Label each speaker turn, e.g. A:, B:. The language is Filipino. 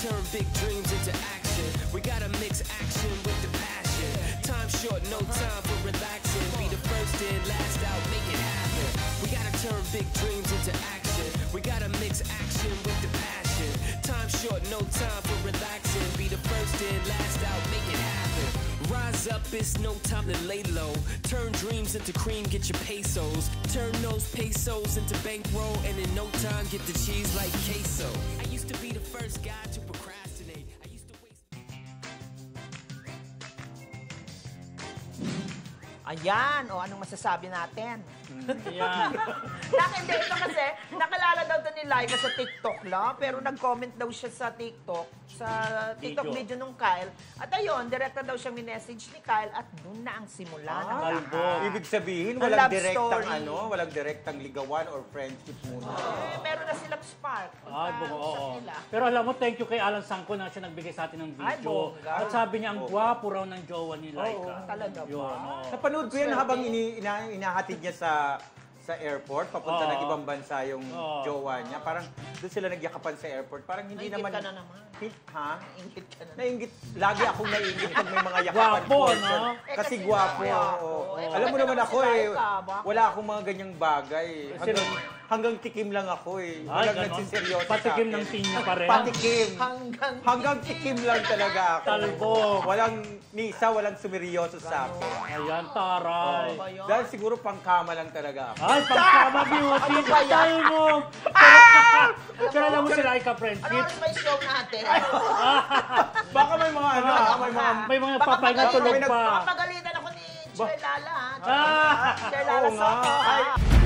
A: turn big dreams into action. We gotta mix action with the passion. Time short, no time for relaxing. Be the first in, last out, make it happen. We gotta turn big dreams into action. We gotta mix action with the passion. Time short, no time for relaxing. Be the first in, last out, make it happen. Rise up, it's no time to lay low. Turn dreams into cream, get your pesos. Turn those pesos into bankroll, and in no time get the cheese like queso. I used to be the first guy to procrastinate. I used to waste...
B: Ayan, o anong masasabi natin?
C: Yan.
B: Hindi, ito kasi, nakalala daw ito ni Laika sa TikTok lang, pero nag-comment daw siya sa TikTok video nung Kyle. At ayun, direkta daw siyang minessage ni Kyle at doon na ang simula ng lahat.
D: Ibig sabihin,
B: Ang
D: walang
B: love
D: direktang
B: story.
D: walang direktang ligawan or friendship muna.
B: Meron na silang spark.
C: Oo. Pero alam mo, thank you kay Alan Sangco na siya nagbigay sa atin ng
B: Ay,
C: video.
B: bongga.
C: At sabi niya, ang gwapo raw ng jowa ni Laika.
B: Talaga ba?
C: Yun, oo.
D: Napanood ko yan habang inahatid niya sa airport, papunta ng ibang bansa yung jowa niya. Parang doon sila nagyakapan sa airport. Parang hindi
B: Nainggit
D: naman...
B: ka na naman.
D: Ha?
B: Nainggit ka na naman.
D: Nainggit. Lagi akong naiinggit pag may mga yakapan.
C: Gwapo,
D: person.
C: no?
D: Kasi gwapo. Alam mo naman ako wala akong mga ganyang bagay. Hanggang tikim lang ako Walang nagsiseryoso sa akin.
C: Patikim ng tinya pa rin.
D: Patikim. Hanggang tikim lang talaga ako.
C: Talbog.
D: Walang walang sumeryoso sa akin.
C: Ayan, taray.
D: Dahil siguro pangkama lang talaga ako.
C: Ay, pagkama beauty. Talbog. Pero alam mo si Laika
B: Ano
C: friendship.
B: oras ba yung show natin?
D: Baka may mga
C: May mga papahinga tulog pa.
B: Papagalitan ako ni Che Lala.
C: Ah!
B: Che Lala
D: Oo nga.
B: Soto.